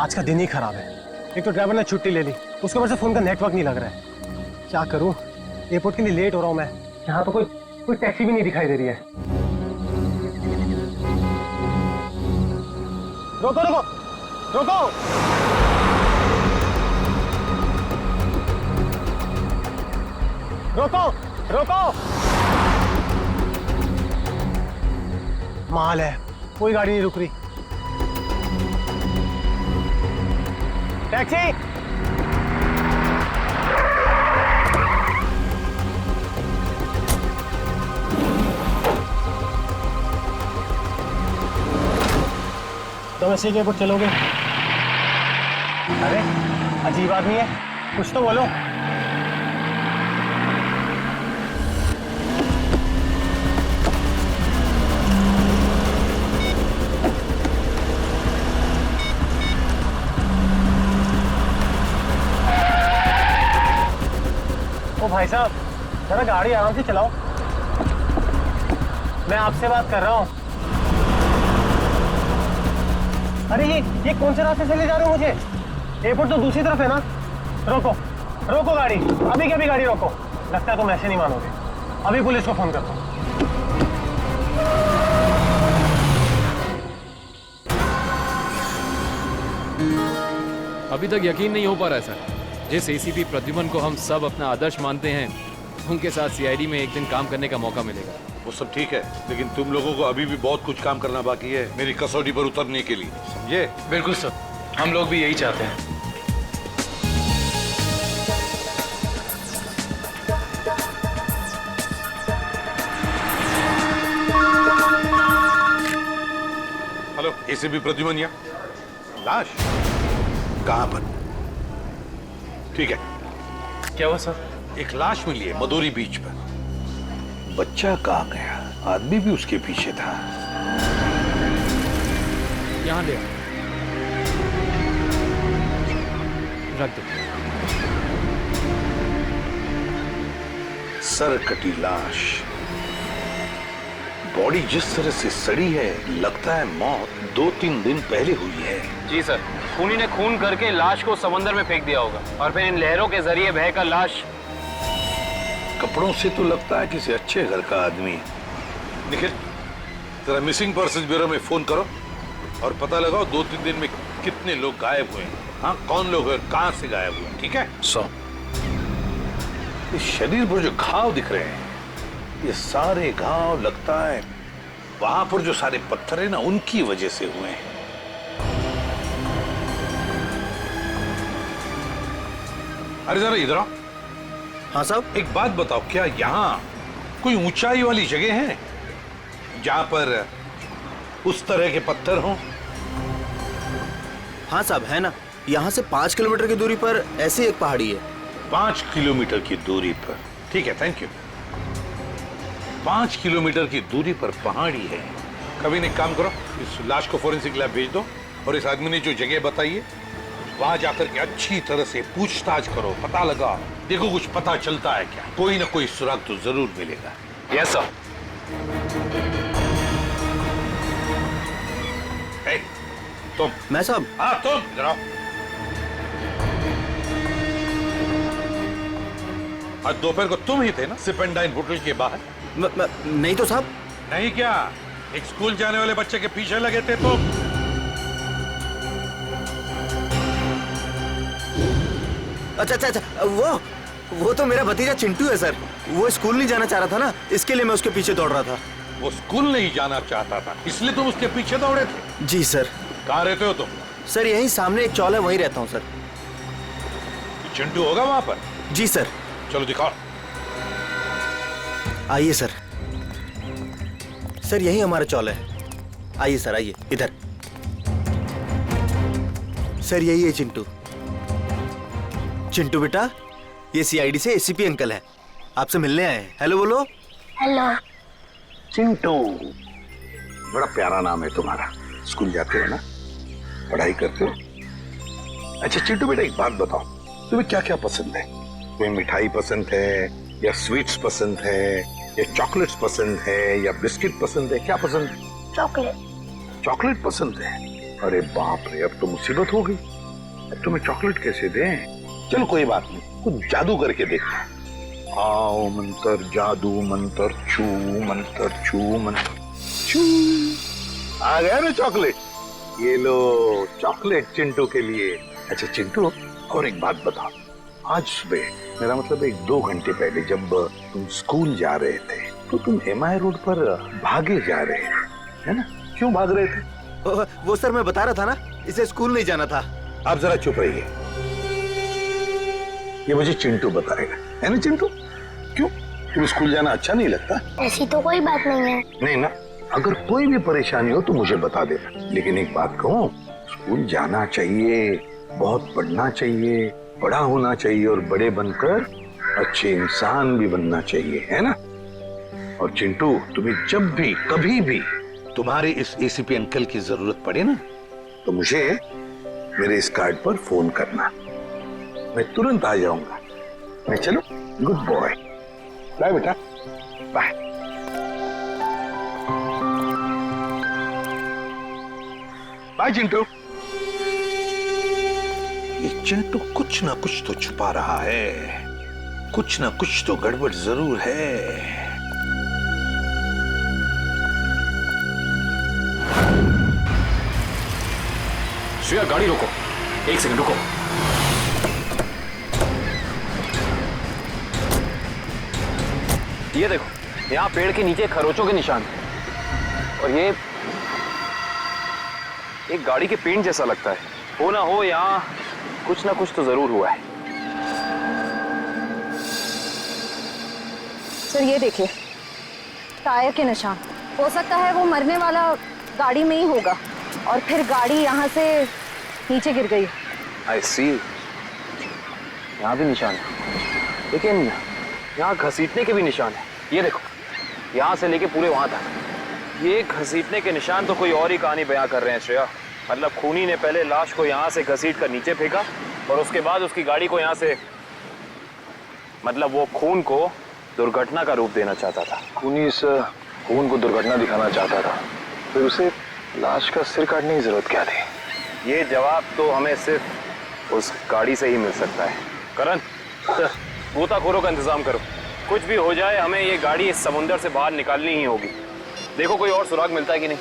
आज का दिन ही खराब है। एक तो ड्राइवर ने छुट्टी ले ली, उसके ऊपर से फोन का नेटवर्क नहीं लग रहा है। क्या करूं, एयरपोर्ट के लिए लेट हो रहा हूं मैं। यहाँ तो कोई टैक्सी भी नहीं दिखाई दे रही है। रोको रोको रोको। रोको रोको। माल है, कोई गाड़ी नहीं रुक रही। टैक्सी। डोमेस्टिक एयरपोर्ट चलोगे? अरे अजीब आदमी है, कुछ तो बोलो। ओ भाई साहब, जरा गाड़ी आराम से चलाओ, मैं आपसे बात कर रहा हूँ। अरे ये कौन से रास्ते से ले जा रहे हो मुझे? एयरपोर्ट तो दूसरी तरफ है ना। रोको रोको गाड़ी, अभी के अभी गाड़ी रोको। लगता है तुम ऐसे नहीं मानोगे, अभी पुलिस को फोन करता हूँ। अभी तक यकीन नहीं हो पा रहा है सर। जिस एसीपी प्रद्युमन को हम सब अपना आदर्श मानते हैं, उनके साथ सीआईडी में एक दिन काम करने का मौका मिलेगा। वो सब ठीक है, लेकिन तुम लोगों को अभी भी बहुत कुछ काम करना बाकी है मेरी कसौटी पर उतरने के लिए, समझे? बिल्कुल सर, हम लोग भी यही चाहते हैं। हेलो, एसीपी प्रद्युमन या लाश कहाँ पर? ठीक है। क्या हुआ सर? एक लाश मिली है मदोरी बीच पर। बच्चा कहाँ गया? आदमी भी उसके पीछे था। यहाँ ले आओ। रख दो। सर कटी लाश, बॉडी जिस तरह से सड़ी है, लगता है मौत 2-3 दिन पहले हुई है। जी सर, खूनी ने खून करके लाश को समंदर में फेंक दिया होगा और फिर इन लहरों के जरिए बहकर लाश। कपड़ों से तो लगता है किसी अच्छे घर का आदमी। निखिल, जरा मिसिंग पर्सन ब्यूरो में फोन करो और पता लगाओ 2-3 दिन में कितने लोग गायब हुए हैं। हाँ, कौन लोग हैं, कहां से गायब हुए, ठीक है? इस शरीर पर जो घाव दिख रहे हैं, ये सारे घाव लगता है वहां पर जो सारे पत्थर है ना, उनकी वजह से हुए हैं। अरे जरा इधर आओ। हाँ साहब। एक बात बताओ, क्या यहाँ कोई ऊंचाई वाली जगह है जहां पर उस तरह के पत्थर हों? हाँ साहब, है ना। यहाँ से 5 किलोमीटर की दूरी पर ऐसी एक पहाड़ी है। 5 किलोमीटर की दूरी पर? ठीक है, थैंक यू। 5 किलोमीटर की दूरी पर पहाड़ी है। कभी ने काम करो, इस लाश को फोरेंसिक लैब भेज दो और इस आदमी ने जो जगह बताई है वहां जाकर के अच्छी तरह से पूछताछ करो, पता लगाओ, देखो कुछ पता चलता है क्या। कोई ना कोई सुराग तो जरूर मिलेगा। Yes sir. तुम। मैं साहब? हाँ तुम, इधर आओ। आज दोपहर को तुम ही थे ना सिप एंड डाइन होटल के बाहर? नहीं तो साहब। नहीं क्या? एक स्कूल जाने वाले बच्चे के पीछे लगे थे तुम? अच्छा, वो तो मेरा भतीजा चिंटू है सर। वो स्कूल नहीं जाना चाह रहा था ना, इसके लिए मैं उसके पीछे दौड़ रहा था। वो स्कूल नहीं जाना चाहता था, इसलिए तुम उसके पीछे दौड़े थे? जी सर। कहाँ रहते हो तुम? सर यहीं सामने एक चौल है, वहीं रहता हूँ सर। चिंटू होगा वहां पर? जी सर। चलो दिखाओ। आइए सर। सर यही हमारा चौल है। आइए सर, आइए इधर। सर यही है चिंटू। चिंटू बेटा, ये सीआईडी से एसीपी अंकल है, आपसे मिलने आए हैं। हेलो बोलो। हेलो। चिंटू, बड़ा प्यारा नाम है तुम्हारा। स्कूल जाते हो ना, पढ़ाई करते हो? अच्छा चिंटू बेटा, एक बात बताओ, तुम्हें क्या क्या पसंद है? कोई मिठाई पसंद है या स्वीट्स पसंद है या चॉकलेट्स पसंद है या बिस्किट पसंद है? क्या पसंद है? चॉकलेट। चॉकलेट पसंद है? अरे बाप रे, अब तो मुसीबत हो गई। तुम्हें चॉकलेट कैसे दें? चलो कोई बात नहीं, कुछ जादू करके देखते हैं। आओ मंत्र जादू मंत्र छू मंत्र छू मंत्र छू। आ गया ना चॉकलेट? ये लो चॉकलेट चिंटू के लिए। अच्छा चिंटू, और एक बात बताओ, आज सुबह, मेरा मतलब 1-2 घंटे पहले जब तुम स्कूल जा रहे थे तो तुम MI रोड पर भागे जा रहे थे, है ना? क्यों भाग रहे थे? वो सर मैं बता रहा था ना, इसे स्कूल नहीं जाना था। आप जरा चुप रहिए, ये मुझे चिंटू बताएगा, है ना चिंटू? क्यों, तुम्हें स्कूल जाना अच्छा नहीं लगता? ऐसी तो कोई बात नहीं है। नहीं ना, अगर कोई भी परेशानी हो तो मुझे बता देना। लेकिन एक बात कहूँ, स्कूल जाना चाहिए, बहुत पढ़ना चाहिए, बड़ा होना चाहिए और बड़े बनकर अच्छे इंसान भी बनना चाहिए, है ना? और चिंटू, तुम्हें जब भी कभी भी तुम्हारे इस ACP अंकल की जरूरत पड़े ना, तो मुझे मेरे इस कार्ड पर फोन करना, मैं तुरंत आ जाऊंगा। मैं चलो, गुड बॉय, बाय बेटा, बाय। बाय चिंटू। ये चिंटू कुछ ना कुछ तो छुपा रहा है, कुछ ना कुछ तो गड़बड़ जरूर है। श्रेया गाड़ी रोको, 1 सेकंड रुको। ये देखो, यहाँ पेड़ के नीचे खरोचों के निशान हैं। और ये एक गाड़ी के पेंट जैसा लगता है। हो ना हो यहाँ कुछ ना कुछ तो जरूर हुआ है। सर ये देखिए, टायर के निशान। हो सकता है वो मरने वाला गाड़ी में ही होगा और फिर गाड़ी यहाँ से नीचे गिर गई। आई सी, यहाँ भी निशान है, लेकिन यहाँ घसीटने के भी निशान है। ये देखो, यहाँ से लेके पूरे वहां तक ये घसीटने के निशान। तो कोई और ही कहानी बयां कर रहे हैं श्रेया। मतलब खूनी ने पहले लाश को यहाँ से घसीट कर नीचे फेंका और उसके बाद उसकी गाड़ी को यहाँ से, मतलब वो खून को दुर्घटना का रूप देना चाहता था। खूनी इस खून को दुर्घटना दिखाना चाहता था, फिर उसे लाश का सिर काटने की जरूरत क्या थी? ये जवाब तो हमें सिर्फ उस गाड़ी से ही मिल सकता है। करण, गोताखोरों का इंतजाम करो। कुछ भी हो जाए, हमें ये गाड़ी इस समुंदर से बाहर निकालनी ही होगी। देखो कोई और सुराग मिलता है कि नहीं।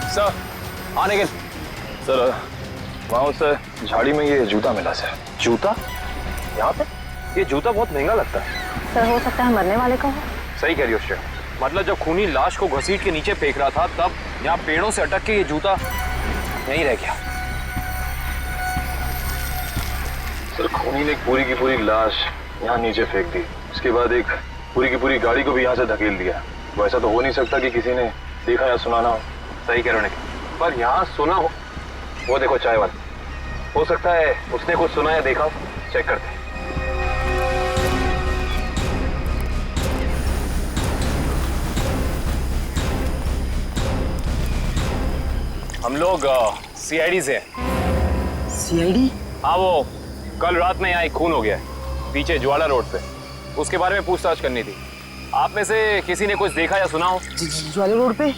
सर, आने के सर, वहाँ उस झाड़ी में ये जूता मिला सर। जूता? यहाँ पे? ये जूता बहुत महंगा लगता है। सर हो सकता है मरने वाले का हो। सही कह रही हो श्रेया। मतलब जब खूनी लाश को घसीट के नीचे फेंक रहा था, तब यहाँ पेड़ों से अटक के ये जूता यहीं रह गया। सर खूनी ने पूरी की पूरी लाश यहाँ नीचे फेंक दी, उसके बाद एक पूरी की पूरी गाड़ी को भी यहाँ से धकेल दिया। वैसा तो हो नहीं सकता कि किसी ने देखा या सुना ना हो। सही कह रहे हो, पर यहाँ सुना हो। वो देखो चाय वाला, हो सकता है उसने कुछ सुना या देखा हो। चेक करते हैं। हम लोग CID से हैं। CID? हाँ, वो कल रात में यहाँ एक खून हो गया है पीछे ज्वाला रोड पे। उसके बारे में पूछताछ करनी थी। आप में से किसी ने कुछ देखा या सुना हो? ज्वाला रोड पे?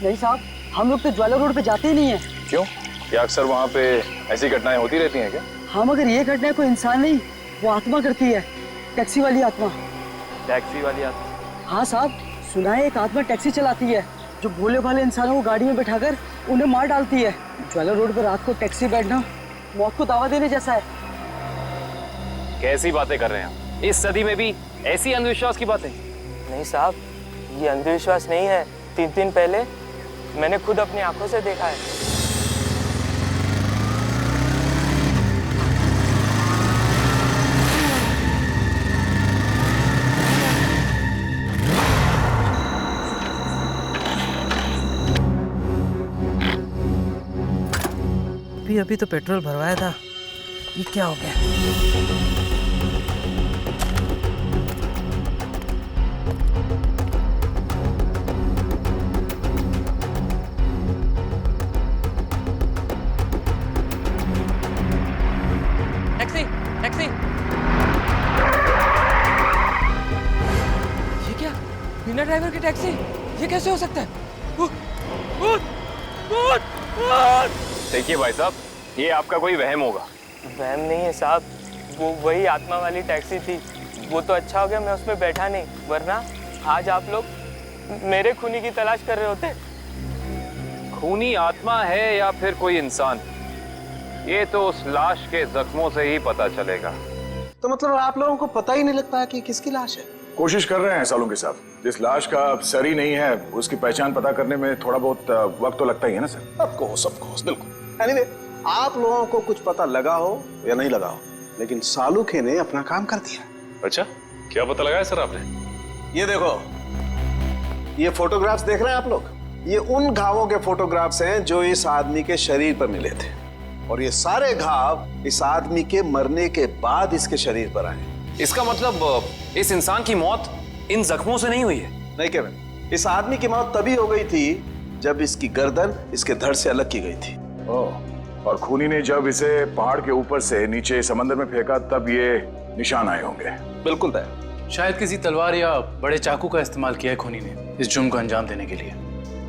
नहीं साहब, हम लोग तो ज्वाला रोड पे जाते ही नहीं है। क्यों? क्या अक्सर वहाँ पे ऐसी घटनाएं होती रहती हैं क्या? हाँ, मगर ये घटना कोई इंसान नहीं, वो आत्मा करती है। टैक्सी वाली आत्मा। टैक्सी वाली आत्मा? हाँ साहब, सुना है एक आत्मा टैक्सी चलाती है जो भोले भाले इंसानों को गाड़ी में बैठाकर उन्हें मार डालती है। ज्वाला रोड पर रात को टैक्सी बैठना मौत को दावा देने जैसा है। कैसी बातें कर रहे हैं? इस सदी में भी ऐसी अंधविश्वास की बातें? नहीं साहब, ये अंधविश्वास नहीं है। 3 दिन पहले मैंने खुद अपनी आंखों से देखा है। अभी तो पेट्रोल भरवाया था, ये क्या हो गया? टैक्सी। ये क्या, बिना ड्राइवर की टैक्सी? ये कैसे हो सकता है? देखिए भाई साहब, ये आपका कोई वहम होगा। वहम नहीं है साहब, वो वही आत्मा वाली टैक्सी थी। वो तो अच्छा हो गया मैं उसमें बैठा नहीं, वरना आज आप लोग मेरे खूनी की तलाश कर रहे होते। खूनी आत्मा है या फिर कोई इंसान, ये तो उस लाश के जख्मों से ही पता चलेगा। तो मतलब आप लोगों को पता ही नहीं लगता कि किसकी लाश है? कोशिश कर रहे हैं सालों के साथ। जिस लाश का सर ही नहीं है उसकी पहचान पता करने में थोड़ा बहुत वक्त तो लगता ही है ना सर। ऑफ कोर्स, बिल्कुल। एनीवे, आप लोगों को कुछ पता लगा हो या नहीं लगा हो, लेकिन सालुखे ने अपना काम कर दिया। अच्छा, क्या पता लगाया सर आपने? ये देखो, ये फोटोग्राफ्स देख रहे हैं आप लोग? ये उन घावों के फोटोग्राफ्स हैं जो इस आदमी के शरीर पर मिले थे, और ये सारे घाव इस आदमी के मरने के बाद इसके शरीर पर आए। इसका मतलब इस इंसान की मौत इन जख्मों से नहीं हुई है? नहीं केविन, इस आदमी की मौत तभी हो गई थी जब इसकी गर्दन इसके धड़ से अलग की गई थी। और खूनी ने जब इसे पहाड़ के ऊपर से नीचे समंदर में फेंका तब ये निशान आए होंगे। बिल्कुल तय। शायद किसी तलवार या बड़े चाकू का इस्तेमाल किया है खूनी ने इस जुर्म को अंजाम देने के लिए।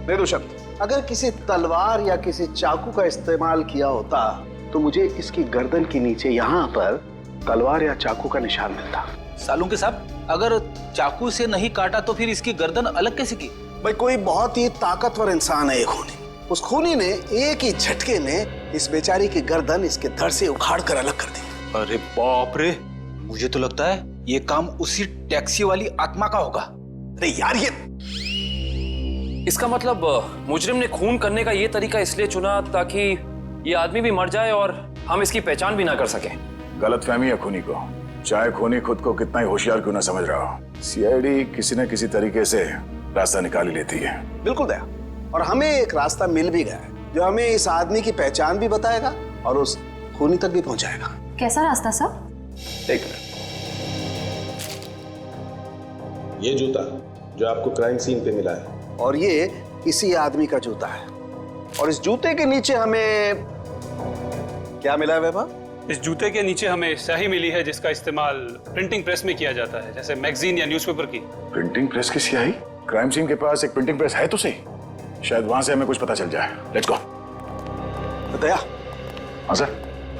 बेशक, अगर किसी तलवार या किसी चाकू का इस्तेमाल किया होता तो मुझे इसकी गर्दन के नीचे यहाँ पर तलवार या चाकू का निशान मिलता। सालुंके साहब, अगर चाकू से नहीं काटा तो फिर इसकी गर्दन अलग कैसे की? भाई, कोई बहुत ही ताकतवर इंसान है ये खूनी। उस खूनी ने एक ही झटके में इस बेचारी की गर्दन इसके धड़ से उखाड़ कर अलग कर दी। अरे बाप रे, मुझे तो लगता है ये काम उसी टैक्सी वाली आत्मा का होगा। अरे यार, ये इसका मतलब मुजरिम ने खून करने का ये तरीका इसलिए चुना ताकि ये आदमी भी मर जाए और हम इसकी पहचान भी ना कर सके। गलतफहमी है खूनी को, चाहे खूनी खुद को कितना ही होशियार क्यों ना समझ रहा हो। सीआईडी किसी न किसी तरीके से रास्ता निकाल ही लेती है। बिल्कुल दया, और हमें एक रास्ता मिल भी गया है जो हमें इस आदमी की पहचान भी बताएगा और उस खूनी तक भी पहुंचाएगा। कैसा रास्ता सर? एक मिनट, ये जूता जो आपको क्राइम सीन पे मिला है, और ये इसी आदमी का जूता है, और इस जूते के नीचे हमें क्या मिला है वैभव? इस जूते के नीचे हमें स्याही मिली है जिसका इस्तेमाल प्रिंटिंग प्रेस में किया जाता है, जैसे मैगजीन या न्यूज़पेपर की। प्रिंटिंग प्रेस की स्याही? क्राइम सीन के पास एक प्रिंटिंग प्रेस है तो सही, शायद वहां से हमें कुछ पता चल जाए। Let's go. दया। हाँ सर।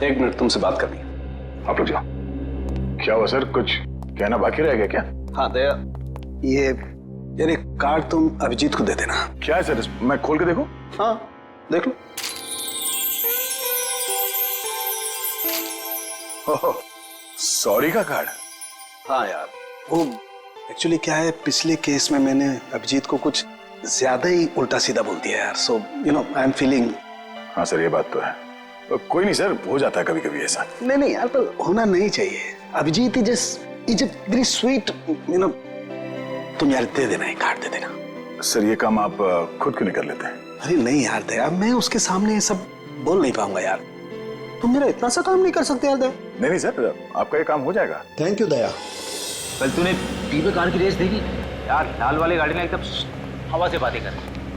1 मिनट तुमसे बात करनी है। आप लोग जाओ। क्या हुआ सर, कुछ कहना बाकी रह गया क्या? हाँ दया, ये यार एक कार्ड तुम अभिजीत को दे देना। क्या है सर, मैं खोल के देखूं? हाँ देख लो। सॉरी का कार्ड? हाँ यार, वो एक्चुअली क्या है, पिछले केस में मैंने अभिजीत को कुछ ज्यादा ही उल्टा सीधा बोल दिया यार, so you know I am feeling. हाँ सर, ये बात तो है। कोई नहीं सर, हो जाता है कभी कभी ऐसा। नहीं यार, पर होना नहीं चाहिए। Abhijit is very sweet, you know. तुम यार दे देना, एक कार्ड दे देना। सर ये काम आप खुद क्यों नहीं कर लेते? अरे नहीं यार दया, मैं उसके सामने ये सब बोल नहीं पाऊंगा यार। तुम मेरा इतना सा काम नहीं कर सकते यार दया। नहीं सर, आपका ये काम हो जाएगा। थैंक यू दया। कल तूने टीवी कार की रेस देखी यार? लाल वाली गाड़ी ने एकदम हवा से बातें कर।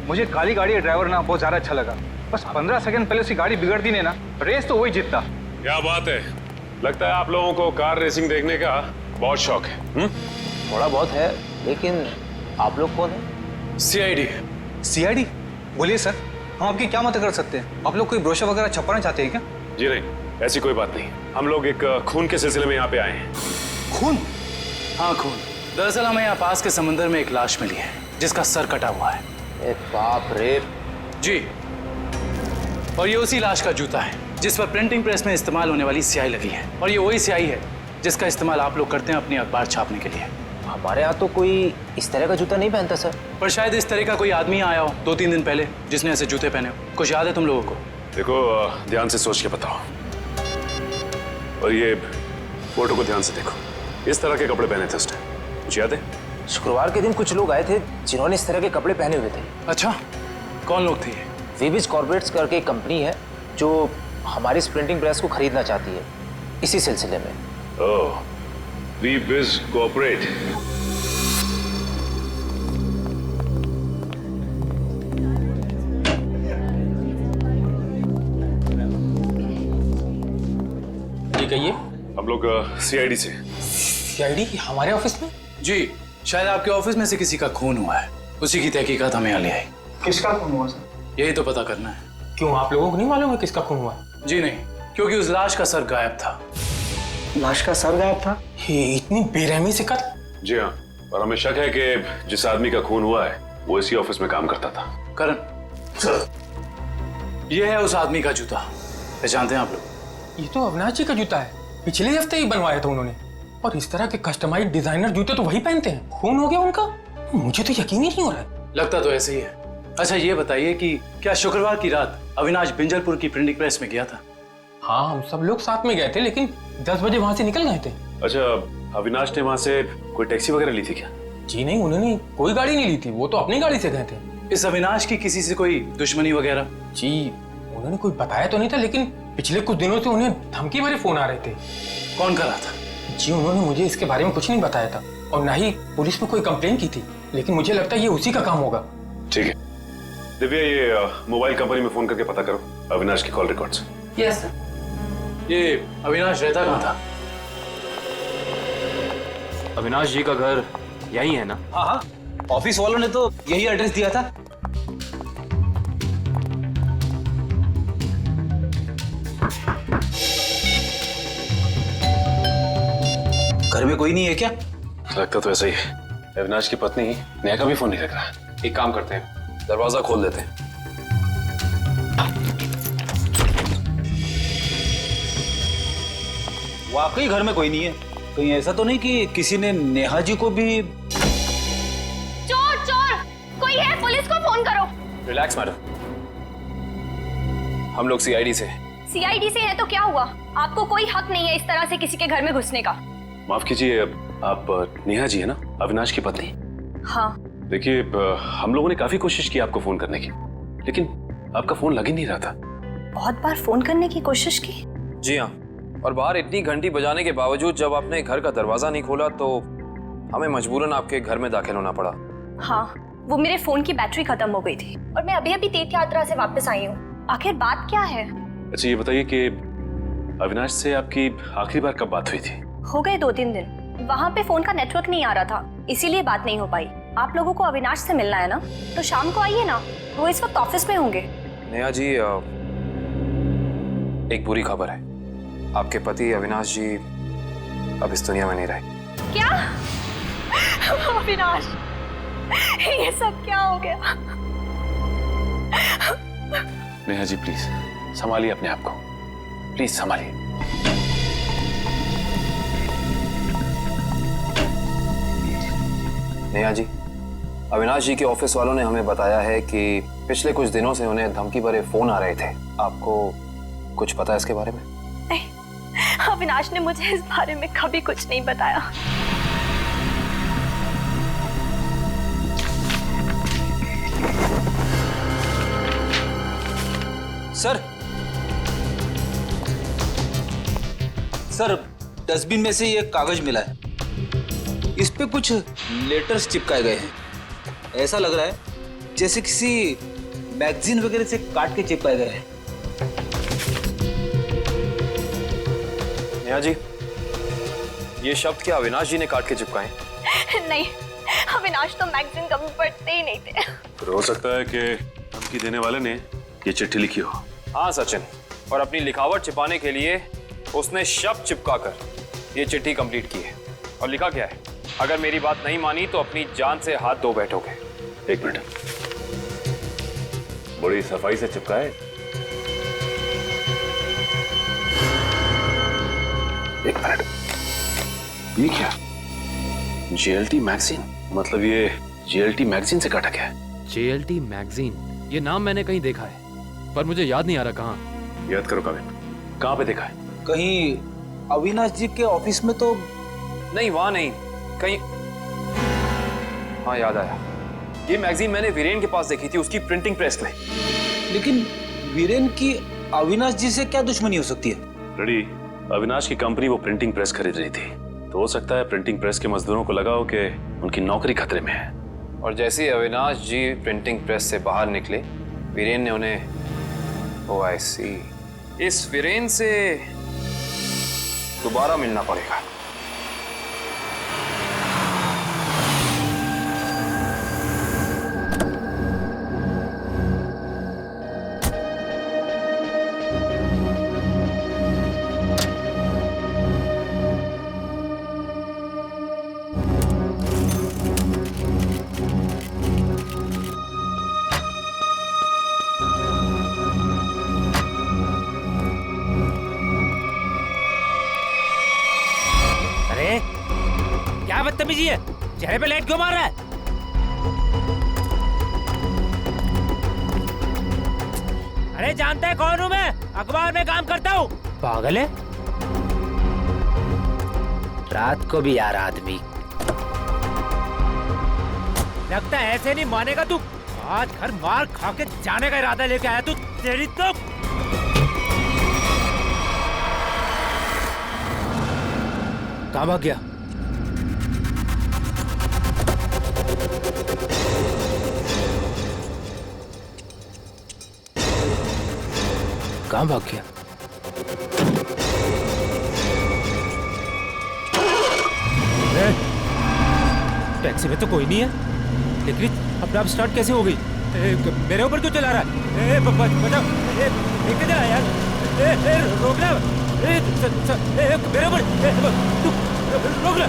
मुझे काली गाड़ी का ड्राइवर ना बहुत ज्यादा अच्छा लगा। बस 15 सेकंड पहले उसकी गाड़ी बिगड़ती नहीं ना, रेस तो वही जीतता। क्या बात है, लगता है आप लोगों को कार रेसिंग देखने का बहुत शौक है। थोड़ा बहुत है, लेकिन आप लोग कौन है? सीआईडी। सीआईडी? बोलिए सर, हम आपकी क्या मदद कर सकते हैं? आप लोग कोई ब्रोशर वगैरह छपवाना चाहते हैं क्या? जी नहीं, ऐसी कोई बात नहीं। हम लोग एक खून के सिलसिले में यहाँ पे आए हैं। खून? हाँ खून। दरअसल हमें यहाँ पास के समंदर में एक लाश मिली है जिसका सर कटा हुआ है। बाप रे। जी, और ये उसी लाश का जूता है जिस पर प्रिंटिंग प्रेस में इस्तेमाल होने वाली स्याही लगी है, और ये वही स्याही है जिसका इस्तेमाल आप लोग करते हैं अपनी अखबार छापने के लिए। हमारे यहाँ तो कोई इस तरह का जूता नहीं पहनता सर। पर शायद इस तरह का कोई आदमी आया हो 2-3 दिन पहले जिसने ऐसे जूते पहने हो। कुछ याद है तुम लोगों को? देखो, ध्यान से सोच के बताओ, और ये फोटो को ध्यान से देखो। इस तरह के कपड़े पहने थे उसने, कुछ याद है? शुक्रवार के दिन कुछ लोग आए थे जिन्होंने इस तरह के कपड़े पहने हुए थे। अच्छा, कौन लोग थे ये? वीबिज कॉर्पोरेट्स करके एक कंपनी है जो हमारी इस प्रिंटिंग प्रेस को खरीदना चाहती है, इसी सिलसिले में। ओह, वीबिज कॉर्पोरेट। जी कहिए। हम लोग सीआईडी से। सीआईडी हमारे ऑफिस में? जी, शायद आपके ऑफिस में से किसी का खून हुआ है, उसी की तहकीकात हमें यहाँ ले आई। किसका खून हुआ सर? यही तो पता करना है। क्यों, आप लोगों को नहीं मालूम है किसका खून हुआ? जी नहीं, क्योंकि उस लाश का सर गायब था। लाश का सर गायब था? ये इतनी बेरहमी से कत्ल? जी हाँ, और हमें शक है कि जिस आदमी का खून हुआ है वो इसी ऑफिस में काम करता था। करण सर, ये है उस आदमी का जूता, पहचानते हैं आप लोग? ये तो अविनाश जी का जूता है, पिछले हफ्ते ही बनवाया था उन्होंने। और इस तरह के कस्टमाइज्ड डिजाइनर जूते तो वही पहनते हैं। खून हो गया उनका? मुझे तो यकीन ही नहीं हो रहा है। लगता तो ऐसे ही है। अच्छा ये बताइए कि क्या शुक्रवार की रात अविनाश बिंजलपुर की प्रिंटिंग प्रेस में गया था? हाँ, हम सब लोग साथ में गए थे, लेकिन 10 बजे वहां से निकल गए थे। अच्छा, अविनाश ने वहां से कोई टैक्सी वगैरह ली थी क्या? जी नहीं, उन्होंने कोई गाड़ी नहीं ली थी, वो तो अपनी गाड़ी से गए थे। इस अविनाश की किसी से कोई दुश्मनी वगैरह? जी उन्होंने कोई बताया तो नहीं था, लेकिन पिछले कुछ दिनों से उन्हें धमकी भरे फोन आ रहे थे। कौन कर रहा था? जी उन्होंने मुझे इसके बारे में कुछ नहीं बताया था, और ना ही पुलिस में कोई कंप्लेन की थी, लेकिन मुझे लगता है ये उसी का काम होगा। ठीक है दिव्या, ये मोबाइल कंपनी में फोन करके पता करो अविनाश की कॉल रिकॉर्ड्स। Yes sir. ये अविनाश रहता कहाँ था? अविनाश जी का घर यही है ना? हाँ हाँ, ऑफिस वालों ने तो यही एड्रेस दिया था। घर में कोई नहीं है क्या? लगता तो ऐसा ही है। अविनाश की पत्नी नेहा का भी फोन नहीं लग रहा। एक काम करते हैं, दरवाजा खोल देते हैं। वाकई घर में कोई नहीं है। कहीं ऐसा तो नहीं कि किसी ने नेहा जी को भी? चोर चोर कोई है, पुलिस को फोन करो। रिलैक्स मैडम, हम लोग सीआईडी से। सीआईडी से है तो क्या हुआ? आपको कोई हक नहीं है इस तरह से किसी के घर में घुसने का। माफ कीजिए, आप नेहा जी है ना, अविनाश की पत्नी? हाँ। देखिए, हम लोगों ने काफी कोशिश की आपको फोन करने की, लेकिन आपका फोन लग ही नहीं रहा था। बहुत बार फोन करने की कोशिश की? जी हाँ, और बाहर इतनी घंटी बजाने के बावजूद जब आपने घर का दरवाजा नहीं खोला तो हमें मजबूरन आपके घर में दाखिल होना पड़ा। हाँ, वो मेरे फोन की बैटरी खत्म हो गई थी और मैं अभी अभी तीर्थ यात्रा से वापस आई हूँ। आखिर बात क्या है? अच्छा ये बताइए कि अविनाश से आपकी आखिरी बार कब बात हुई थी? हो गए 2-3 दिन। वहाँ पे फोन का नेटवर्क नहीं आ रहा था, इसीलिए बात नहीं हो पाई। आप लोगों को अविनाश से मिलना है ना, तो शाम को आइए ना, वो इस वक्त ऑफिस में होंगे। नेहा जी, एक बुरी खबर है, आपके पति अविनाश जी अब इस दुनिया में नहीं रहे। क्या? अविनाश, ये सब क्या हो गया? नेहा जी प्लीज संभालिए अपने आप को, प्लीज संभालिए। नेहा जी, अविनाश जी के ऑफिस वालों ने हमें बताया है कि पिछले कुछ दिनों से उन्हें धमकी भरे फोन आ रहे थे। आपको कुछ पता है इसके बारे में? नहीं, अविनाश ने मुझे इस बारे में कभी कुछ नहीं बताया। सर, डस्टबिन में से ये कागज मिला है, इस पे कुछ लेटर्स चिपकाए गए हैं। ऐसा लग रहा है जैसे किसी मैगजीन वगैरह से काट के चिपकाए गए हैं। नेहा जी, ये शब्द क्या अविनाश जी ने काट के चिपकाए? नहीं, अविनाश तो मैगजीन कभी पढ़ते ही नहीं थे। फिर हो सकता है कि धमकी देने वाले ने ये चिट्ठी लिखी हो। हाँ सचिन, और अपनी लिखावट छिपाने के लिए उसने शब्द चिपकाकर ये चिट्ठी कंप्लीट की है। और लिखा क्या है? अगर मेरी बात नहीं मानी तो अपनी जान से हाथ धो बैठोगे। एक मिनट, बड़ी सफाई से चिपकाए। एक मिनट, ये क्या? JLT मैगजीन, मतलब ये JLT मैगजीन से काटा गया है। JLT मैगजीन, ये नाम मैंने कहीं देखा है, पर मुझे याद नहीं आ रहा कहाँ। याद करो काविन, कहाँ पे देखा है? कहीं अविनाश जी के ऑफिस में तो नहीं, वहां नहीं, कहीं। हाँ याद आया, ये मैगजीन मैंने वीरेन के पास देखी थी, उसकी प्रिंटिंग प्रेस में। लेकिन वीरेन की अविनाश जी से क्या दुश्मनी हो सकती है? रेडी, अविनाश की कंपनी वो प्रिंटिंग प्रेस खरीद रही थी, तो हो सकता है प्रिंटिंग प्रेस के मजदूरों को लगा हो कि उनकी नौकरी खतरे में है। और जैसे ही अविनाश जी प्रिंटिंग प्रेस से बाहर निकले, वीरेन ने उन्हें, ओह आई सी, इस वीरेन से दोबारा मिलना पड़ेगा। क्या बदतमीजी है? चेहरे पे लाइट क्यों मार रहा है? अरे जानता है कौन हूँ मैं? अखबार में काम करता हूँ। पागल है? रात को भी यार आदमी। लगता है ऐसे नहीं मानेगा तू। आज घर मार खा के जाने का इरादा लेके आया तू। तेरी तो कहाँ भाग गया? कहाँ भाग गया? टैक्सी में तो कोई नहीं है, लेकिन अपने आप स्टार्ट कैसे हो गई? मेरे ऊपर क्यों चला रहा है? बचाओ! लेके जा यार! रोकना! मेरे ऊपर! रोक लो!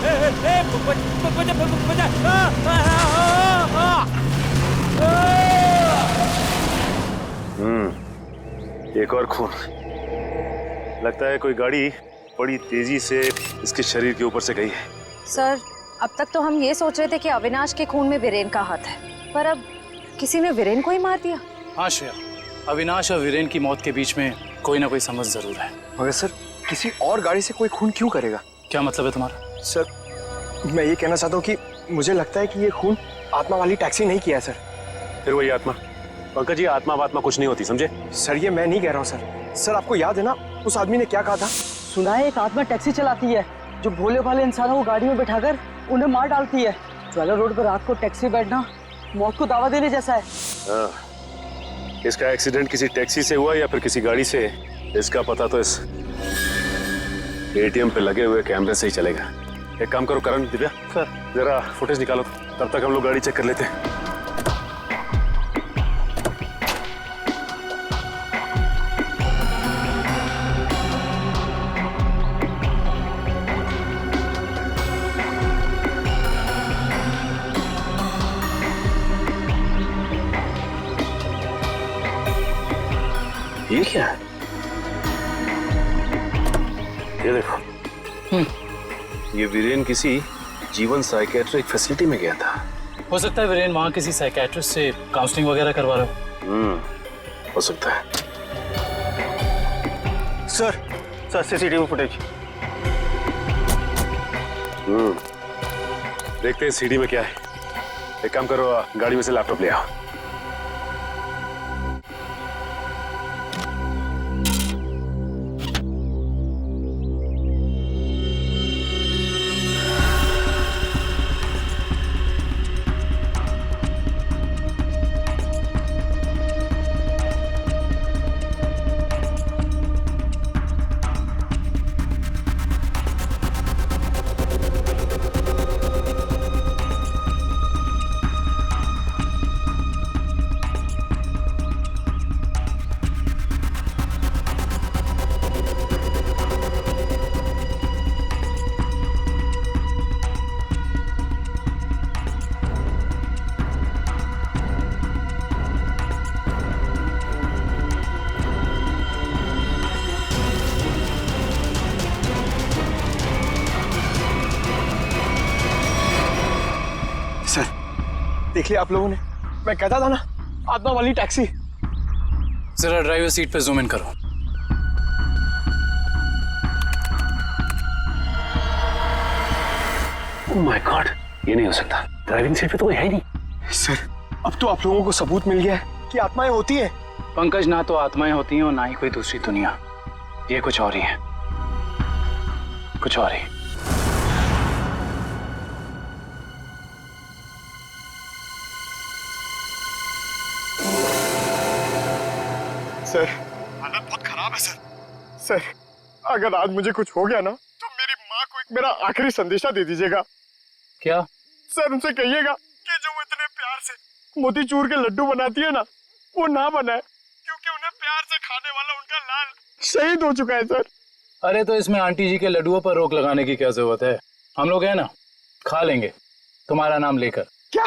एक और खून। लगता है कोई गाड़ी बड़ी तेजी से इसके शरीर के ऊपर से गई है। सर, अब तक तो हम ये सोच रहे थे कि अविनाश के खून में वीरेन का हाथ है, पर अब किसी ने वीरेन को ही मार दिया। हाँ श्रेया, अविनाश और वीरेन की मौत के बीच में कोई ना कोई समझ जरूर है। मगर सर, किसी और गाड़ी से कोई खून क्यों करेगा? क्या मतलब है तुम्हारा? सर, मैं ये कहना चाहता हूँ कि मुझे लगता है कि ये खून आत्मा वाली टैक्सी नहीं किया है सर। फिर वही आत्मा? पंकज, ये आत्मा वात्मा कुछ नहीं होती, समझे? सर, ये मैं नहीं कह रहा हूँ सर। सर, आपको याद है ना उस आदमी ने क्या कहा था? सुना है एक आत्मा टैक्सी चलाती है जो भोले भाले इंसानों को गाड़ी में बैठाकर उन्हें मार डालती है। ज्वाला रोड पर रात को टैक्सी बैठना मौत को दावा देने जैसा है। इसका एक्सीडेंट किसी टैक्सी से हुआ या फिर किसी गाड़ी से, इसका पता तो इस एटीएम पे लगे हुए कैमरे से ही चलेगा। एक काम करो करण, दिव्या सर, जरा फुटेज निकालो, तब तक हम लोग गाड़ी चेक कर लेते हैं। ये क्या है? ये देखो, ये वीरेन किसी जीवन साइकेट्रिक फैसिलिटी में गया था। हो सकता है वीरेन वहाँ किसी साइकेट्रिस्ट से काउंसलिंग वगैरह करवा रहा हो। हो सकता है। Sir, CCTV footage. देखते हैं सीडी में क्या है। एक काम करो, गाड़ी में से लैपटॉप ले आओ। देख लिया आप लोगों ने? मैं कहता था ना, आत्मा वाली टैक्सी। जरा ड्राइवर सीट पे जूम इन करो। ओह माय गॉड, ये नहीं हो सकता। ड्राइविंग सीट पे तो कोई है ही नहीं। सर, अब तो आप लोगों को सबूत मिल गया है कि आत्माएं होती हैं। पंकज, ना तो आत्माएं होती हैं और ना ही कोई दूसरी दुनिया। ये कुछ और ही है, कुछ और ही। सर, हालत बहुत खराब है सर। सर, अगर आज मुझे कुछ हो गया ना तो मेरा आखिरी संदेशा दे दीजिएगा। क्या? सर उनसे कहिएगा कि जो वो इतने प्यार से मोतीचूर के लड्डू बनाती है ना, वो ना बनाए, क्योंकि उन्हें प्यार से खाने वाला उनका लाल शहीद हो चुका है सर। अरे तो इसमें आंटी जी के लड्डुओं पर रोक लगाने की क्या जरूरत है? हम लोग हैं ना, खा लेंगे तुम्हारा नाम लेकर। क्या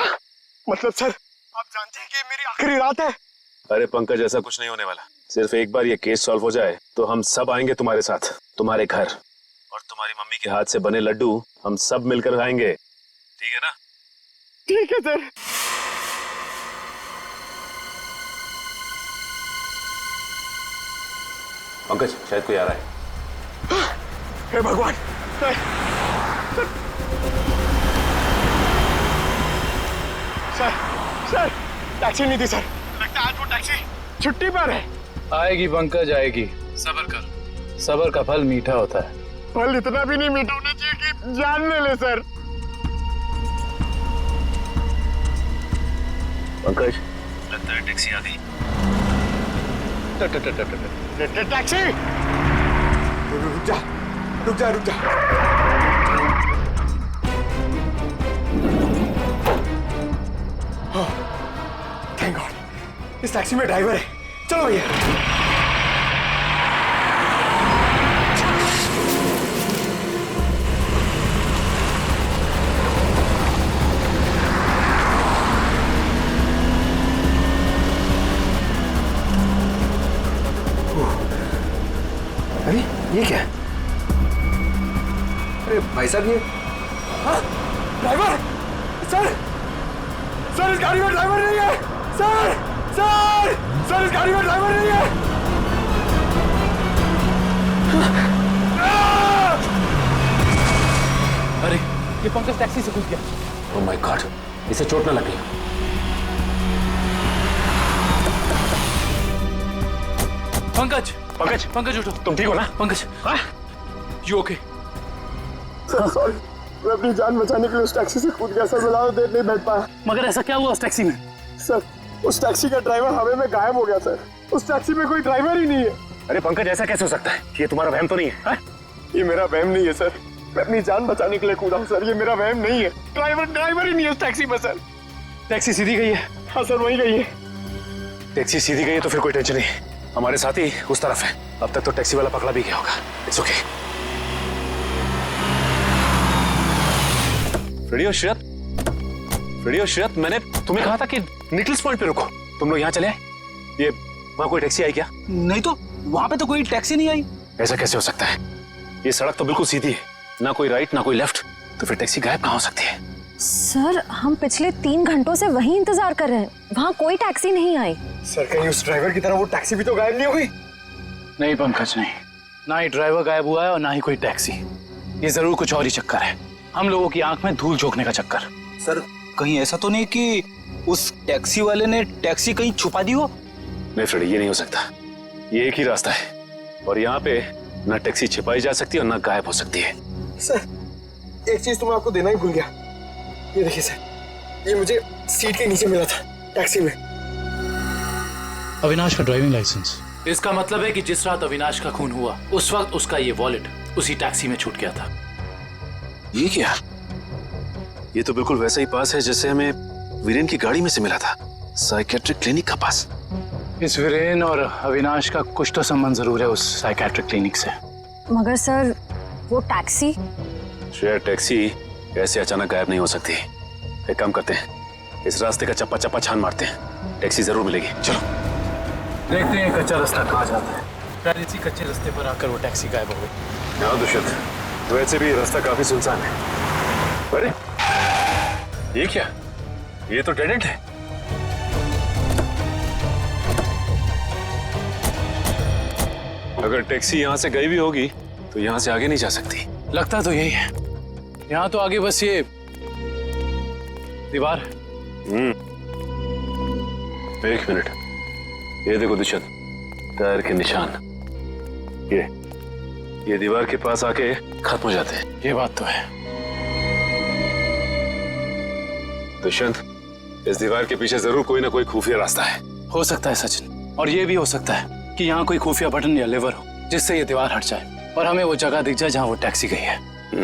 मतलब सर, आप जानते हैं कि मेरी आखिरी रात है। अरे पंकज, ऐसा कुछ नहीं होने वाला। सिर्फ एक बार ये केस सॉल्व हो जाए तो हम सब आएंगे तुम्हारे साथ, तुम्हारे घर, और तुम्हारी मम्मी के हाथ से बने लड्डू हम सब मिलकर खाएंगे। ठीक है ना? ठीक है सर। पंकज, शायद कोई आ रहा है। हे भगवान, सर सर टैक्सी नहीं थी सर, लगता है आज वो टैक्सी छुट्टी पर है। आएगी पंकज, आएगी। सब्र कर, सब्र का फल मीठा होता है। फल इतना भी नहीं मीठा होना चाहिए कि जान ले ले सर। पंकज, लगता है टैक्सी आ गई। टैक्सी, रुक जा रुक जा रुक जा। थैंक गॉड, इस टैक्सी में ड्राइवर है। चलो भैया। अरे ये क्या है? अरे भाई साहब, ये ड्राइवर सर, सर इस गाड़ी में ड्राइवर नहीं है सर, सर सर इस गाड़ी में ड्राइवर नहीं है। अरे ये पंकज टैक्सी से कूद गया। ओह माय गॉड, इसे चोट ना लगी। पंकज, पंकज, पंकज उठो। तुम ठीक हो ना? Pankaj, you okay? Sir sorry, मैं अपनी जान बचाने के लिए उस टैक्सी से कूद गया सर, मैं ज्यादा देर नहीं बैठ पाया। मगर ऐसा क्या हुआ उस टैक्सी में? सर उस टैक्सी का ड्राइवर हवा में गायब हो गया सर, उस टैक्सी में कोई ड्राइवर ही नहीं है। अरे पंकज, ऐसा कैसे हो सकता है? ये तुम्हारा वहम तो नहीं है? ये मेरा वहम नहीं है सर, मैं अपनी जान बचाने के लिए कूदा हूँ सर, ये मेरा वहम नहीं है। ड्राइवर ही नहीं है उस टैक्सी में सर। टैक्सी सीधी गई है? हाँ सर, वही गई है। टैक्सी सीधी गई है तो फिर कोई टेंशन नहीं, हमारे साथी उस तरफ है। अब तक तो टैक्सी वाला पकड़ा भी गया होगा। It's okay. फ्रेडी और श्रेयत, मैंने तुम्हें कहा था कि निकल्स पॉइंट पे रुको। तुम लोग यहाँ चले आए? ये वहाँ कोई टैक्सी आई क्या? नहीं तो वहाँ पे तो कोई टैक्सी नहीं आई। ऐसा कैसे हो सकता है? ये सड़क तो बिल्कुल सीधी है, ना कोई राइट ना कोई लेफ्ट, तो फिर टैक्सी गायब कहाँ हो सकती है? सर हम पिछले 3 घंटों से वहीं इंतजार कर रहे हैं, वहाँ कोई टैक्सी नहीं आई। सर कहीं उस ड्राइवर की तरह वो टैक्सी भी तो गायब नहीं हुई? नहीं पंकज, नहीं, ना ही ड्राइवर गायब हुआ है और ना ही कोई टैक्सी। ये जरूर कुछ और ही चक्कर है, हम लोगों की आंख में धूल झोंकने का चक्कर। सर कहीं ऐसा तो नहीं कि उस टैक्सी वाले ने टैक्सी कहीं छुपा दी हो? नहीं फ्रेडी, ये नहीं हो सकता। ये एक ही रास्ता है और यहाँ पे ना टैक्सी छिपाई जा सकती है और ना गायब हो सकती है। सर एक चीज तो मैं आपको देना ही भूल गया, ये देखिए सर, ये मुझे सीट के नीचे मिला था टैक्सी में। अविनाश का ड्राइविंग लाइसेंस। इसका मतलब है कि जिस रात अविनाश का खून हुआ उस वक्त उसका ये वॉलेट उसी टैक्सी में छूट गया था। ये क्या? ये तो बिल्कुल वैसा ही पास है जैसे हमें वीरेन की गाड़ी में से मिला था, साइकेट्रिक क्लिनिक का पास। इस वीरेन और अविनाश का कुछ तो संबंध जरूर है उस साइकेट्रिक क्लिनिक से। मगर सर वो टैक्सी? शायद टैक्सी ऐसे अचानक गायब नहीं हो सकती। एक काम करते हैं, इस रास्ते का चप्पा चप्पा छान मारते हैं, टैक्सी जरूर मिलेगी। चलो देखते हैं कच्चा रास्ता कहाँ जाता है। शायद इसी कच्चे रास्ते पर आकर वो टैक्सी गायब हो गई। हाँ दुष्यंत, वैसे भी रास्ता काफी सुनसान है। अरे ये क्या? ये तो डेड एंड है। अगर टैक्सी यहाँ से गई भी होगी तो यहाँ से आगे नहीं जा सकती। लगता तो यही है, यहाँ तो आगे बस ये दीवार है। एक मिनट, ये देखो दुष्यंत, टायर के निशान। ये दीवार के पास आके खत्म हो जाते हैं। ये बात तो है। दुष्यंत, इस दीवार के पीछे जरूर कोई ना कोई खुफिया रास्ता है। हो सकता है सचिन, और ये भी हो सकता है कि यहाँ कोई खुफिया बटन या लेवर हो जिससे ये दीवार हट जाए और हमें वो जगह दिख जाए जहाँ वो टैक्सी गई है। या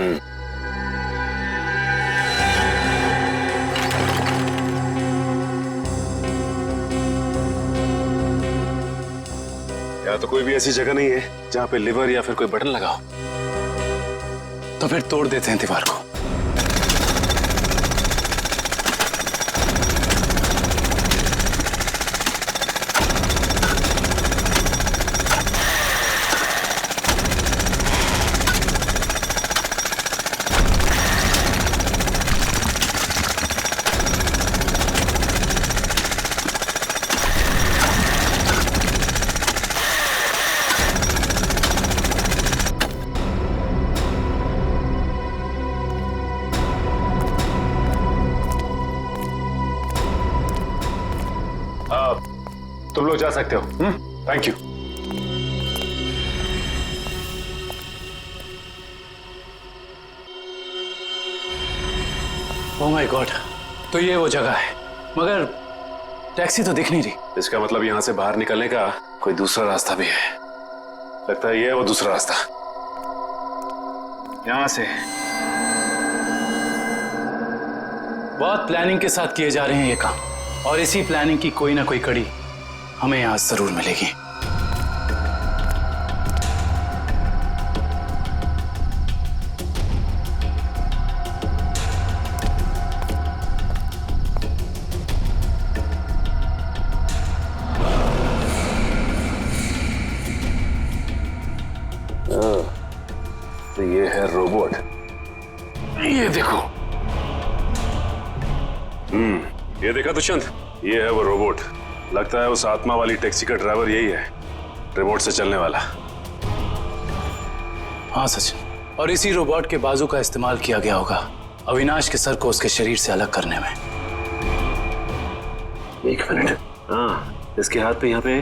तो कोई भी ऐसी जगह नहीं है जहां पे लिवर या फिर कोई बटन लगा हो। तो फिर तोड़ देते हैं दीवार को। तुम लोग जा सकते हो। Thank you. Oh my God, तो ये वो जगह है, मगर टैक्सी तो दिख नहीं रही। इसका मतलब यहां से बाहर निकलने का कोई दूसरा रास्ता भी है। लगता है ये है वो दूसरा रास्ता। यहां से बहुत प्लानिंग के साथ किए जा रहे हैं ये काम, और इसी प्लानिंग की कोई ना कोई कड़ी हमें यहां जरूर मिलेगी। तो ये है रोबोट। ये देखो। ये देखा दुष्यंत, ये है वो रोबोट। लगता है उस आत्मा वाली टैक्सी का ड्राइवर यही है, रिमोट से चलने वाला। हाँ सचिन, और इसी रोबोट के बाजू का इस्तेमाल किया गया होगा अविनाश के सर को उसके शरीर से अलग करने में। एक मिनट, हाँ, इसके हाथ पे यहाँ पे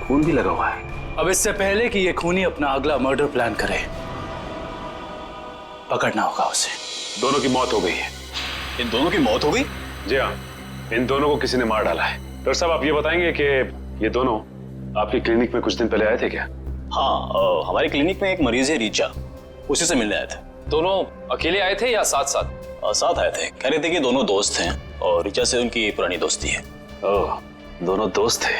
खून भी लगा हुआ है। अब इससे पहले कि ये खूनी अपना अगला मर्डर प्लान करे, पकड़ना होगा उसे। दोनों की मौत हो गई है। इन दोनों की मौत हो गई? जी हाँ, इन दोनों को किसी ने मार डाला है। डॉक्टर साहब, आप ये बताएंगे कि ये दोनों आपकी क्लिनिक में कुछ दिन पहले आए थे क्या? हाँ, हमारी क्लिनिक में एक मरीज है रीचा, उसी से मिलने आए थे। दोनों अकेले आए थे या साथ साथ? साथ आए थे। कह रहे थे कि दोनों दोस्त हैं और रीचा से उनकी पुरानी दोस्ती है। ओह, दोनों दोस्त थे।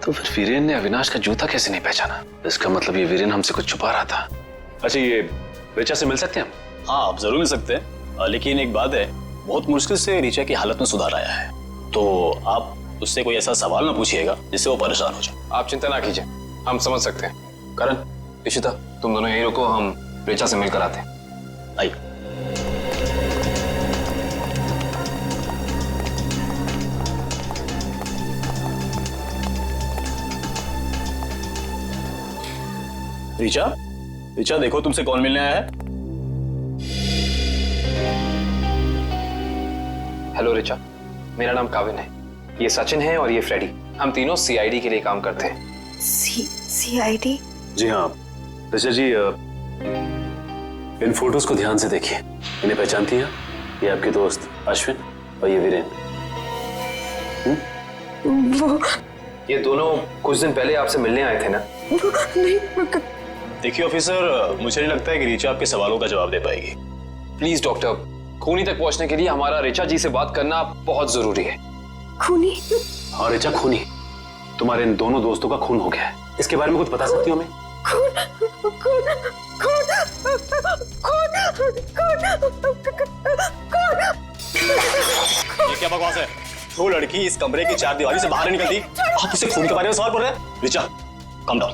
तो फिर वीरेन ने अविनाश का जूता कैसे नहीं पहचाना? इसका मतलब ये वीरेन हमसे कुछ छुपा रहा था। अच्छा, ये रीचा से मिल सकते हैं हम? हाँ, आप जरूर मिल सकते हैं, लेकिन एक बात है, बहुत मुश्किल से रीचा की हालत में सुधार आया है, तो आप उससे कोई ऐसा सवाल ना पूछिएगा जिससे वो परेशान हो जाए। आप चिंता ना कीजिए, हम समझ सकते हैं। करण, इशिता, तुम दोनों यहीं रुको, हम रीचा से मिलकर आते हैं। आइए। रीचा, रीचा देखो तुमसे कौन मिलने आया है। हेलो रीचा, मेरा नाम काविन है, ये सचिन है और ये फ्रेडी। हम तीनों सीआईडी के लिए काम करते हैं। सीआईडी? जी हाँ ऋचा जी, इन फोटोज को ध्यान से देखिए। इन्हें पहचानती हैं? ये आपके दोस्त अश्विन और ये वीरेन। वो ये दोनों कुछ दिन पहले आपसे मिलने आए थे ना? नहीं। देखिए ऑफिसर, मुझे नहीं लगता है कि रीचा आपके सवालों का जवाब दे पाएगी। प्लीज डॉक्टर, खूनी तक पहुंचने के लिए हमारा रीचा जी से बात करना बहुत जरूरी है। खूनी? हाँ ऋचा, खूनी। तुम्हारे इन दोनों दोस्तों का खून हो गया है। इसके बारे में कुछ बता सकती हो हमें? ये क्या बकवास है? वो लड़की इस कमरे की चार दीवारी से बाहर नहीं निकलती, आप उसे खून के बारे में सवाल पूछ रहे हैं? Richa, come down.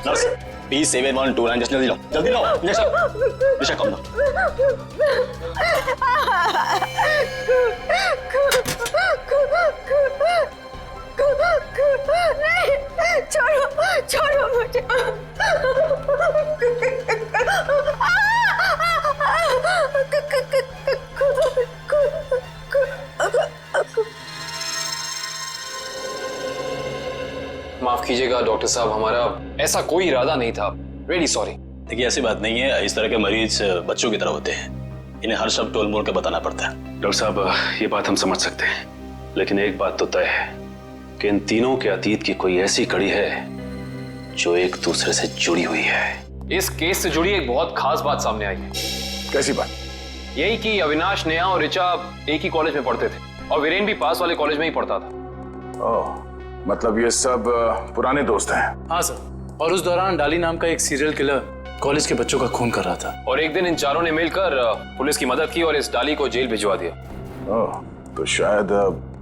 Nurse, P7129, जल्दी लो, जल्दी लो इंजेक्शन। Richa, come down. नहीं, छोड़ो, छोड़ो मुझे। माफ कीजिएगा डॉक्टर साहब, हमारा ऐसा कोई इरादा नहीं था। Really sorry. देखिए ऐसी बात नहीं है, इस तरह के मरीज बच्चों की तरह होते हैं, इन्हें हर शब्द टोल मोल के बताना पड़ता है। डॉक्टर साहब, ये बात हम समझ सकते हैं, लेकिन एक बात तो तय है कि इन तीनों के अतीत की कोई ऐसी कड़ी है जो एक दूसरे से जुड़ी हुई है। इस केस से जुड़ी एक बहुत खास बात सामने आई है। कैसी बात? यही कि अविनाश, नेहा और ऋचा एक ही कॉलेज में पढ़ते थे और वीरेन भी पास वाले कॉलेज में ही पढ़ता था। ओह, मतलब ये सब पुराने दोस्त हैं। हाँ सर, और उस दौरान डाली नाम का एक सीरियल किलर कॉलेज के बच्चों का खून कर रहा था। और एक दिन इन चारों ने मिलकर पुलिस की मदद की और इस डाली को जेल भिजवा दिया। ओह, तो शायद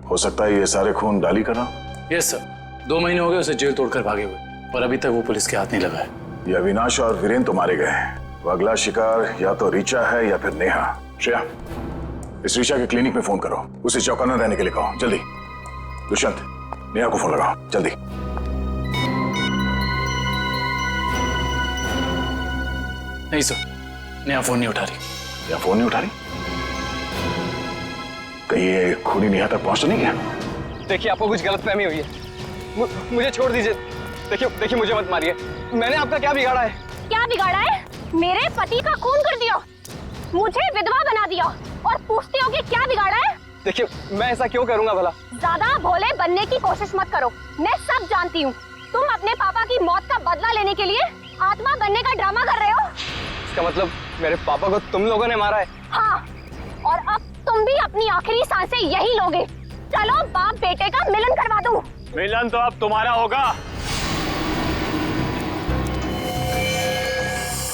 हो सकता है ये सारे खून डाली कर रहा। यस सर, 2 महीने हो गए उसे जेल तोड़कर भागे हुए और अभी तक वो पुलिस के हाथ नहीं लगा है। ये अविनाश और वीरेन तो मारे गए हैं, वो अगला शिकार या तो ऋचा है या फिर नेहा। श्रेया, इस ऋचा के क्लिनिक में फोन करो, उसे चौकन्ना रहने के लिए कहो, जल्दी। दुष्यंत, नेहा को फोन लगाओ, जल्दी। नहीं सर, नेहा फोन नहीं उठा रही। नेहा फोन नहीं उठा रही? कहीं ये खूनी नेहा तक पहुंच तो नहीं गया? देखिए, आपको कुछ गलतफहमी हुई है। मुझे छोड़ दीजिए। देखिए मुझे मत मारिए। मैंने आपका क्या बिगाड़ा है? क्या बिगाड़ा है? मेरे पति का खून कर दिया, मुझे विधवा बना दिया और पूछते हो कि क्या बिगाड़ा है? देखिए, मैं ऐसा क्यों करूंगा भला? ज्यादा भोले बनने की कोशिश मत करो, मैं सब जानती हूँ। तुम अपने पापा की मौत का बदला लेने के लिए आत्मा बनने का ड्रामा कर रहे हो। इसका मतलब मेरे पापा को तुम लोगों ने मारा है? हाँ, और अब तुम भी अपनी आखिरी सांसें यही लोगे। चलो बाप बेटे का मिलन करवा दूं। मिलन तो अब तुम्हारा होगा।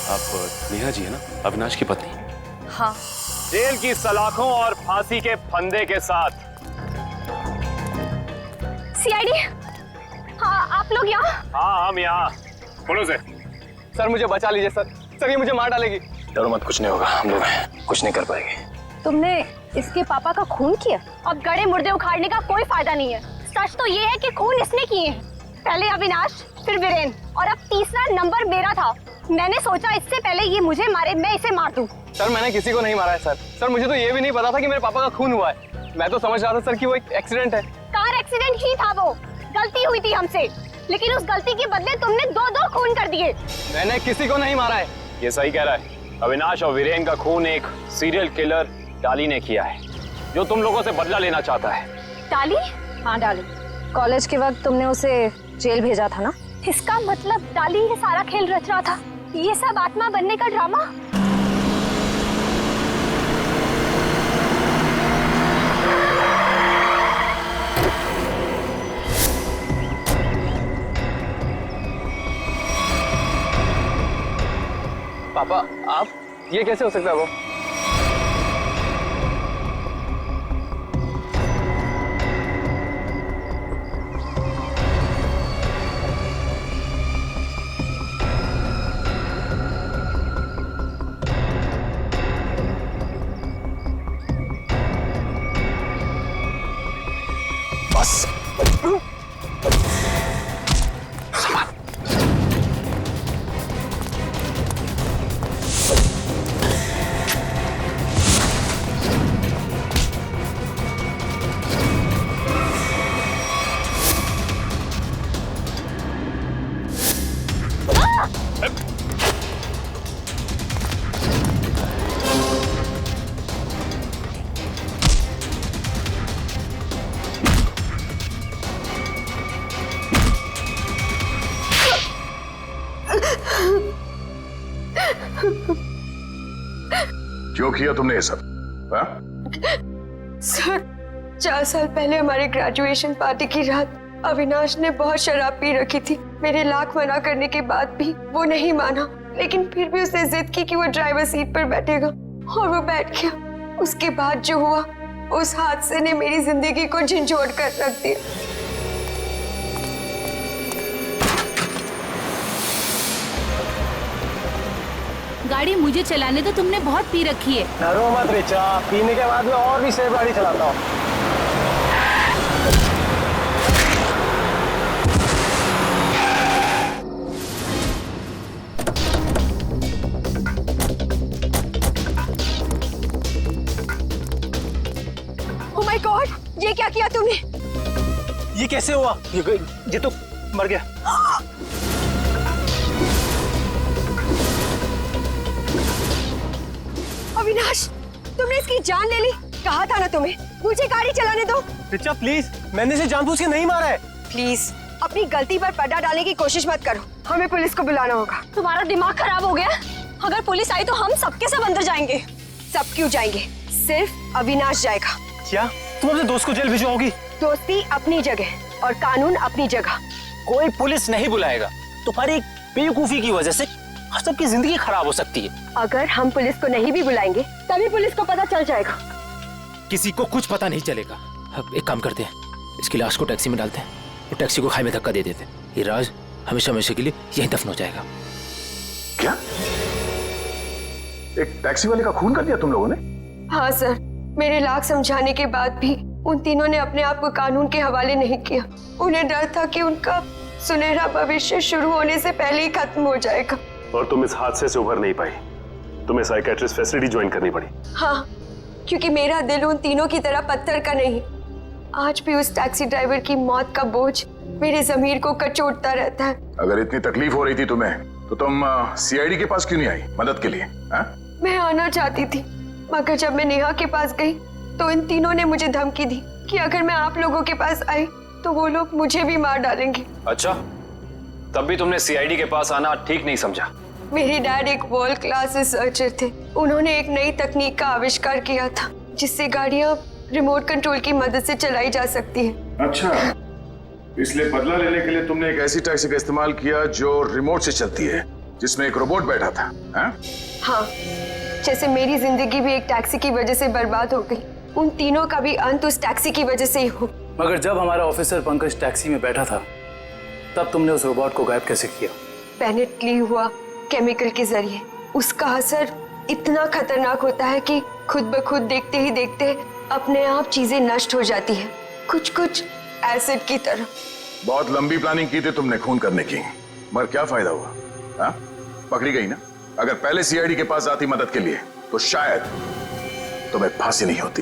आप नेहा जी है ना, अविनाश की पत्नी? हाँ। जेल की सलाखों और फांसी के फंदे के साथ। सीआईडी, हाँ आप लोग यहाँ? हाँ, हम यहाँ। बोलो से। सर मुझे बचा लीजिए सर, ये मुझे मार डालेगी। डरो मत, कुछ नहीं होगा, हम लोग हैं, कुछ नहीं कर पाएंगे। तुमने इसके पापा का खून किया? अब गड़े मुर्दे उखाड़ने का कोई फायदा नहीं है। सच तो ये है कि खून इसने किए हैं। पहले अविनाश, फिर वीरेन और अब तीसरा नंबर मेरा था। मैंने सोचा इससे पहले ये मुझे मारे, मैं इसे मार दूं। सर मैंने किसी को नहीं मारा है सर, मुझे तो ये भी नहीं पता था कि मेरे पापा का खून हुआ है। मैं तो समझ रहा था सर कि वो एक एक्सीडेंट है। कार एक्सीडेंट ही था, वो गलती हुई थी हमसे, लेकिन उस गलती के बदले तुमने 2-2 खून कर दिए। मैंने किसी को नहीं मारा है। ये सही कह रहा है। अविनाश और वीरेन का खून एक सीरियल किलर डाली ने किया है, जो तुम लोगों से बदला लेना चाहता है। डाली? हाँ डाली। कॉलेज के वक्त तुमने उसे जेल भेजा था ना? इसका मतलब डाली ये सारा खेल रच रहा था, ये सब आत्मा बनने का ड्रामा। पापा, आप ये कैसे हो सकता है? वो बस क्यों किया तुमने ये सब? सर, 4 साल पहले हमारी ग्रेजुएशन पार्टी की रात अविनाश ने बहुत शराब पी रखी थी। मेरे लाख मना करने के बाद भी वो नहीं माना, लेकिन फिर भी उसने जिद की कि वो ड्राइवर सीट पर बैठेगा और वो बैठ गया। उसके बाद जो हुआ, उस हादसे ने मेरी जिंदगी को झंझोड़ कर रख दिया। गाड़ी मुझे चलाने तो तुमने बहुत पी रखी है। डरो मत ऋचा, पीने के बाद में और भी सेफ गाड़ी चलाता हूँ। ओह माय गॉड, ये क्या किया तुमने? ये कैसे हुआ? ये तो मर गया। अविनाश, तुमने इसकी जान ले ली। कहा था ना तुम्हें, मुझे गाड़ी चलाने दो। ऋचा प्लीज, मैंने इसे जानबूझ के नहीं मारा है। प्लीज, अपनी गलती पर पर्दा डालने की कोशिश मत करो। हमें पुलिस को बुलाना होगा। तुम्हारा दिमाग खराब हो गया? अगर पुलिस आई तो हम सबके सब अंदर जाएंगे। सब क्यों जाएंगे? सिर्फ अविनाश जाएगा। क्या तुम अपने दोस्त को जेल भिजवाओगी? दोस्ती अपनी जगह और कानून अपनी जगह। कोई पुलिस नहीं बुलाएगा। तुम्हारी बेवकूफी की वजह से सबकी जिंदगी खराब हो सकती है। अगर हम पुलिस को नहीं भी बुलाएंगे तभी पुलिस को पता चल जाएगा। किसी को कुछ पता नहीं चलेगा। अब एक काम करते हैं, इसकी लाश को टैक्सी में डालते हैं और टैक्सी को खाई में धक्का दे देते हैं। ये राज हमेशा हमेशा के लिए यहीं दफन हो जाएगा। क्या? एक टैक्सी वाले का खून कर दिया तुम लोगों ने? हाँ सर, मेरे लाख समझाने के बाद भी उन तीनों ने अपने आप को कानून के हवाले नहीं किया। उन्हें डर था कि उनका सुनहरा भविष्य शुरू होने से पहले ही खत्म हो जाएगा। और तुम इस हादसे से उभर नहीं पाई, तुम्हें साइकियाट्रिस्ट फैसिलिटी ज्वाइन करनी पड़ी। हाँ, क्योंकि मेरा दिल उन तीनों की तरह पत्थर का नहीं। आज भी उस टैक्सी ड्राइवर की मौत का बोझ मेरे ज़मीर को कचोटता रहता है। अगर इतनी तकलीफ हो रही थी तुम्हें तो तुम सीआईडी के पास क्यों नहीं आई मदद के लिए? मैं आना चाहती थी, मगर जब मैं नेहा के पास गई तो इन तीनों ने मुझे धमकी दी कि अगर मैं आप लोगों के पास आई तो वो लोग मुझे भी मार डालेंगे। अच्छा, तब भी तुमने सीआईडी के पास आना ठीक नहीं समझा? मेरे डैड एक वर्ल्ड क्लास रिसर्चर थे। उन्होंने एक नई तकनीक का आविष्कार किया था जिससे गाड़ियां रिमोट कंट्रोल की मदद से चलाई जा सकती है। अच्छा, इसलिए बदला लेने के लिए तुमने एक ऐसी टैक्सी का इस्तेमाल किया जो रिमोट से चलती है, जिसमें एक रोबोट बैठा था। हाँ, जैसे मेरी जिंदगी भी एक टैक्सी की वजह से बर्बाद हो गई, उन तीनों का भी अंत उस टैक्सी की वजह से ही हो। मगर जब हमारा ऑफिसर पंकज टैक्सी में बैठा था तब तुमने उस रोबोट को गायब कैसे किया? पेनिटली हुआ केमिकल के जरिए। उसका असर इतना खतरनाक होता है कि खुद ब खुद देखते ही देखते अपने आप चीजें नष्ट हो जाती है, कुछ कुछ एसिड की तरह। बहुत लंबी प्लानिंग की थी तुमने खून करने की, मगर क्या फायदा हुआ? पकड़ी गई ना। अगर पहले सीआईडी के पास आती मदद के लिए तो शायद तुम्हें फांसी नहीं होती।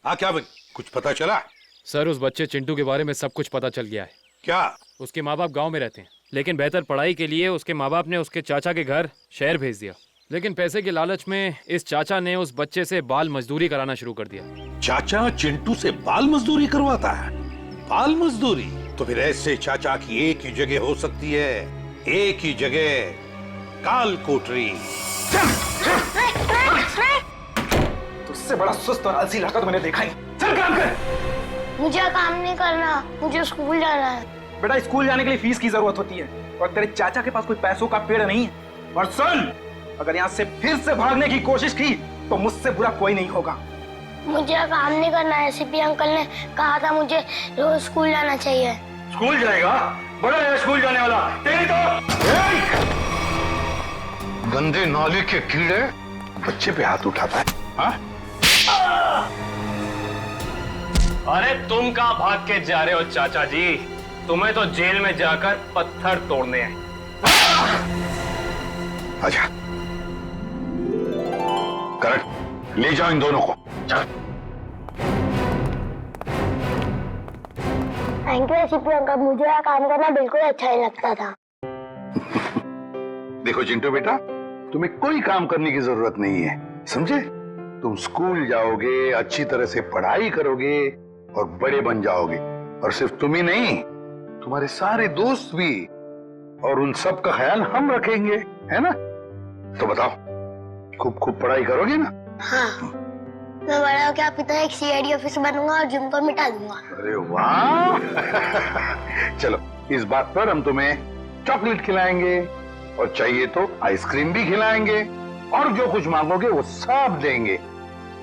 हाँ, क्या बन कुछ पता चला? सर, उस बच्चे चिंटू के बारे में सब कुछ पता चल गया है। क्या? उसके माँ बाप गांव में रहते हैं, लेकिन बेहतर पढ़ाई के लिए उसके माँ बाप ने उसके चाचा के घर शहर भेज दिया। लेकिन पैसे के लालच में इस चाचा ने उस बच्चे से बाल मजदूरी कराना शुरू कर दिया। चाचा चिंटू से बाल मजदूरी करवाता है? बाल मजदूरी? तो फिर ऐसे चाचा की एक ही जगह हो सकती है, एक ही जगह, काल कोठरी। तुझसे बड़ा सुस्त और आलसी लड़का तो मैंने देखा नहीं। चल काम कर। मुझे काम नहीं करना, मुझे स्कूल जाना है। बेटा, स्कूल जाने के लिए फीस की जरूरत होती है और तेरे चाचा के पास कोई पैसों का पेड़ नहीं है। और सुन, अगर यहाँ से फिर से भागने की कोशिश की तो मुझसे बुरा कोई नहीं होगा। मुझे काम नहीं करना है। सीपी अंकल ने कहा था मुझे रोज स्कूल जाना चाहिए। स्कूल जाएगा? बड़ा है स्कूल जाने वाला। तेरी तो गंदे नाले के कीड़े बच्चे पे हाथ उठाता है। हाँ? अरे तुम कहाँ भाग के जा रहे हो चाचा जी? तुम्हें तो जेल में जाकर पत्थर तोड़ने हैं। अच्छा, करेक्ट, ले जाओ इन दोनों को। थैंक यू सीपी अंकल, मुझे यहाँ काम करना बिल्कुल अच्छा नहीं लगता था। देखो चिंटू बेटा, तुम्हें कोई काम करने की जरूरत नहीं है, समझे? तुम स्कूल जाओगे, अच्छी तरह से पढ़ाई करोगे और बड़े बन जाओगे। और सिर्फ तुम ही नहीं, तुम्हारे सारे दोस्त भी, और उन सब का ख्याल हम रखेंगे, है ना? तो बताओ, खूब खूब पढ़ाई करोगे ना? हाँ, मैं बड़ा होकर आपकी तरह एक सीआईडी ऑफिसर बनूंगा और जिम को मिटा दूंगा। अरे वाह! चलो, इस बात पर हम तुम्हें चॉकलेट खिलाएंगे और चाहिए तो आइसक्रीम भी खिलाएंगे, और जो कुछ मांगोगे वो सब देंगे,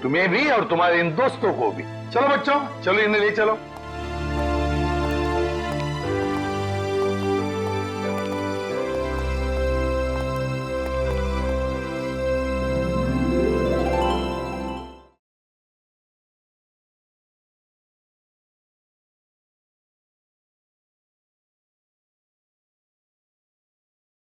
तुम्हें भी और तुम्हारे इन दोस्तों को भी। चलो बच्चों, चलो इन्हें ले चलो।